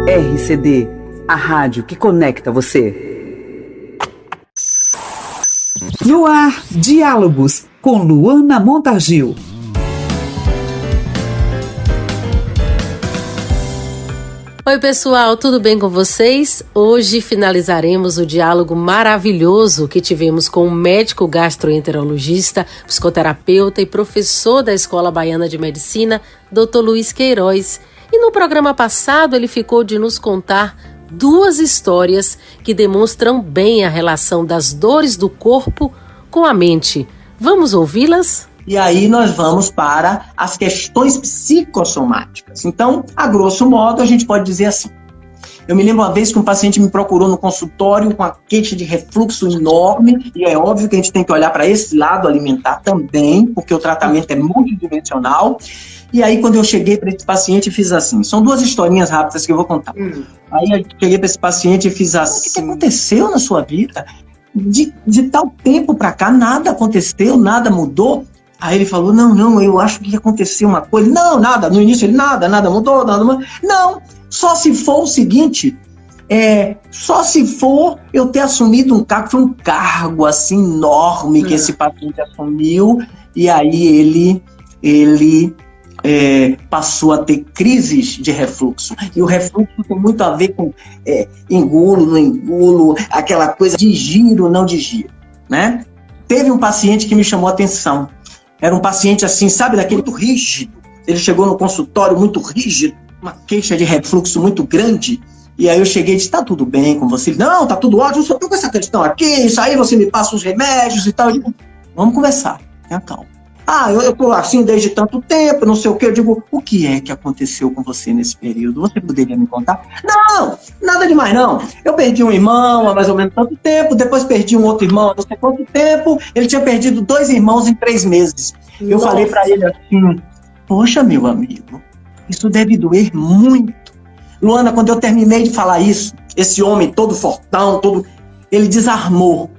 RCD, a rádio que conecta você. No ar, Diálogos, com Luana Montargil. Oi pessoal, tudo bem com vocês? Hoje finalizaremos o diálogo maravilhoso que tivemos com o médico gastroenterologista, psicoterapeuta e professor da Escola Baiana de Medicina, Dr. Luiz Queiroz. E no programa passado ele ficou de nos contar 2 histórias que demonstram bem a relação das dores do corpo com a mente. Vamos ouvi-las? E aí nós vamos para as questões psicossomáticas. Então, a grosso modo, a gente pode dizer assim. Eu me lembro uma vez que um paciente me procurou no consultório com uma queixa de refluxo enorme, e é óbvio que a gente tem que olhar para esse lado alimentar também, porque o tratamento é multidimensional. E aí, quando eu cheguei para esse paciente, fiz assim. São 2 historinhas rápidas que eu vou contar. Aí eu cheguei para esse paciente e fiz assim. O que aconteceu na sua vida? De tal tempo para cá, nada aconteceu, nada mudou. Aí ele falou, não, eu acho que aconteceu uma coisa. Não, nada, no início ele nada mudou, nada mudou. Não, só se for o seguinte, só se for eu ter assumido um cargo, foi um cargo assim enorme que esse paciente assumiu, e aí ele passou a ter crises de refluxo. E o refluxo tem muito a ver com engulo, não engulo, aquela coisa de giro, não de giro, né? Teve um paciente que me chamou a atenção. Era um paciente assim, sabe, daquele muito rígido. Ele chegou no consultório muito rígido, uma queixa de refluxo muito grande. E aí eu cheguei e disse, tá tudo bem com você? Ele, não, tá tudo ótimo, eu só tô com essa questão aqui, isso aí você me passa os remédios e tal. Eu digo, vamos conversar, tenha calma. Eu tô assim desde tanto tempo, não sei o quê. Eu digo, o que é que aconteceu com você nesse período? Você poderia me contar? Não, nada demais não. Eu perdi um irmão há mais ou menos tanto tempo, depois perdi um outro irmão há não sei quanto tempo. Ele tinha perdido 2 irmãos em 3 meses. Eu falei pra ele assim, poxa, meu amigo, isso deve doer muito. Luana, quando eu terminei de falar isso, esse homem todo fortão, ele desarmou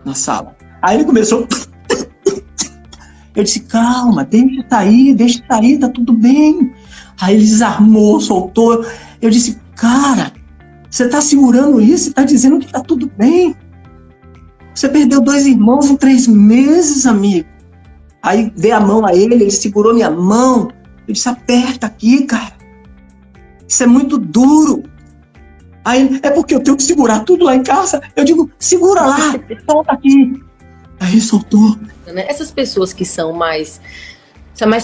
na sala. Aí ele começou... Eu disse, calma, deixa sair, tá tudo bem. Aí ele desarmou, soltou. Eu disse, cara, você tá segurando isso e tá dizendo que tá tudo bem. Você perdeu 2 irmãos em 3 meses, amigo. Aí dei a mão a ele segurou minha mão. Eu disse, aperta aqui, cara. Isso é muito duro. Aí, é porque eu tenho que segurar tudo lá em casa. Eu digo, segura lá, solta aqui. Aí soltou. Essas pessoas que são mais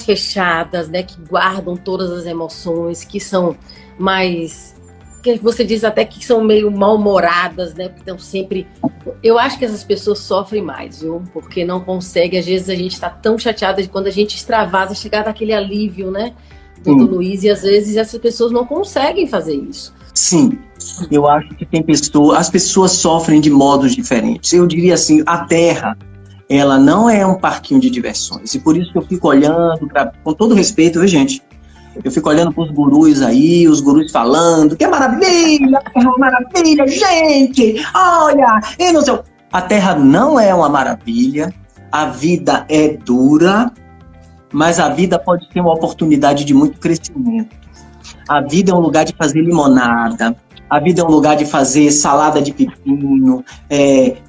fechadas, né, que guardam todas as emoções, que são mais, que você diz até que são meio mal-humoradas, né, porque estão sempre... Eu acho que essas pessoas sofrem mais, viu? Porque não conseguem, às vezes a gente está tão chateada de quando a gente extravasa, chegar daquele alívio, né, do Luiz, e às vezes essas pessoas não conseguem fazer isso. Sim, eu acho que as pessoas sofrem de modos diferentes. Eu diria assim, a Terra, ela não é um parquinho de diversões. E por isso que eu fico olhando, com todo respeito, viu, gente? Eu fico olhando para os gurus aí, os gurus falando que é maravilha, gente! Olha! E não sei. A Terra não é uma maravilha, a vida é dura, mas a vida pode ser uma oportunidade de muito crescimento. A vida é um lugar de fazer limonada, a vida é um lugar de fazer salada de pepino,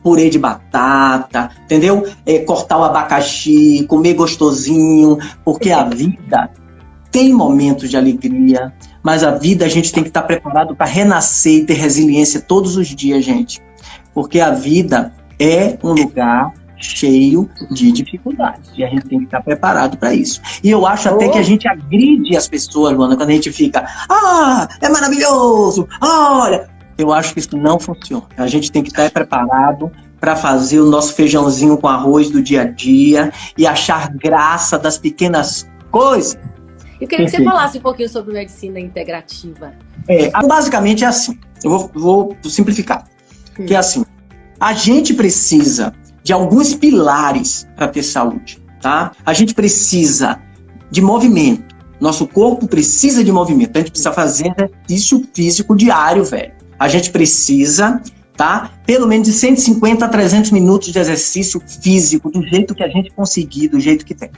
purê de batata, entendeu? Cortar o abacaxi, comer gostosinho, porque a vida tem momentos de alegria, mas a vida a gente tem que estar preparado para renascer e ter resiliência todos os dias, gente. Porque a vida é um lugar cheio de dificuldades e a gente tem que estar preparado para isso. E eu acho até que a gente agride as pessoas, Luana, quando a gente fica, é maravilhoso, olha. Eu acho que isso não funciona. A gente tem que estar preparado para fazer o nosso feijãozinho com arroz do dia a dia e achar graça das pequenas coisas. Eu queria que você falasse um pouquinho sobre medicina integrativa. Basicamente é assim, eu vou simplificar, que é assim, a gente precisa de alguns pilares para ter saúde, tá? A gente precisa de movimento. Nosso corpo precisa de movimento. A gente precisa fazer exercício físico diário, velho. A gente precisa, tá? Pelo menos de 150 a 300 minutos de exercício físico, do jeito que a gente conseguir, do jeito que tem.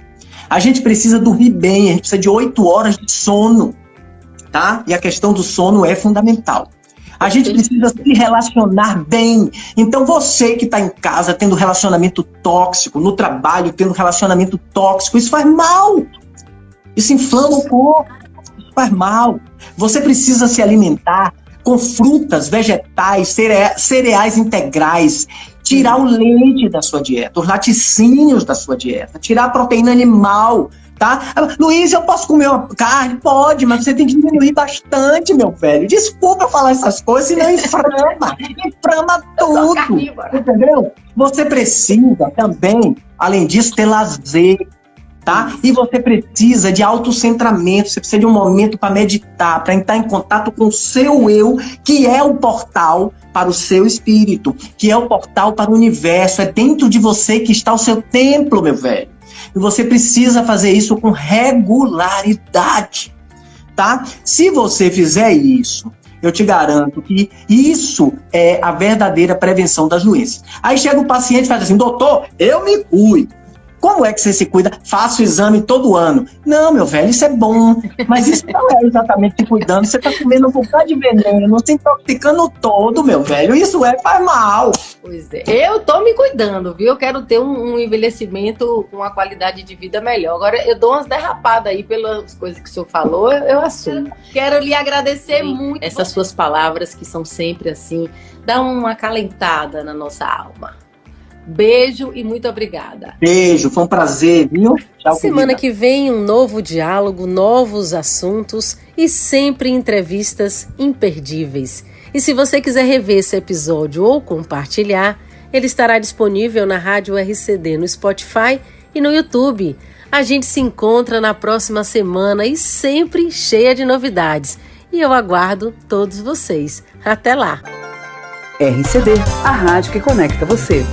A gente precisa dormir bem, a gente precisa de 8 horas de sono. tá? E a questão do sono é fundamental. A gente precisa se relacionar bem. Então você que está em casa tendo relacionamento tóxico, no trabalho tendo relacionamento tóxico, isso faz mal. Isso inflama o corpo, isso faz mal. Você precisa se alimentar com frutas, vegetais, cereais integrais, tirar o leite da sua dieta, os laticínios da sua dieta, tirar a proteína animal, tá? Luiz, eu posso comer uma carne? Pode, mas você tem que diminuir bastante, meu velho. Desculpa falar essas coisas, senão inflama tudo, entendeu? Você precisa também, além disso, ter lazer, tá? E você precisa de autocentramento, você precisa de um momento para meditar, para entrar em contato com o seu eu, que é o portal para o seu espírito, que é o portal para o universo, é dentro de você que está o seu templo, meu velho. E você precisa fazer isso com regularidade, tá? Se você fizer isso, eu te garanto que isso é a verdadeira prevenção das doenças. Aí chega o paciente e faz assim, doutor, eu me cuido. Como é que você se cuida? Faço o exame todo ano. Não, meu velho, isso é bom, mas isso não é exatamente se cuidando. Você está comendo um bocado de veneno, se intoxicando todo, meu velho. Isso faz mal. Pois é. Eu tô me cuidando, viu? Eu quero ter um envelhecimento com uma qualidade de vida melhor. Agora, eu dou umas derrapadas aí pelas coisas que o senhor falou, eu assumo. Quero lhe agradecer muito. Essas suas palavras que são sempre assim, dão uma acalentada na nossa alma. Beijo e muito obrigada. Beijo, foi um prazer, viu? Tchau, Semana querida. que vem, um novo diálogo, novos assuntos e sempre entrevistas imperdíveis. E se você quiser rever esse episódio ou compartilhar, ele estará disponível na Rádio RCD, no Spotify e no YouTube. A gente se encontra na próxima semana e sempre cheia de novidades. E eu aguardo todos vocês. Até lá! RCD, a rádio que conecta você.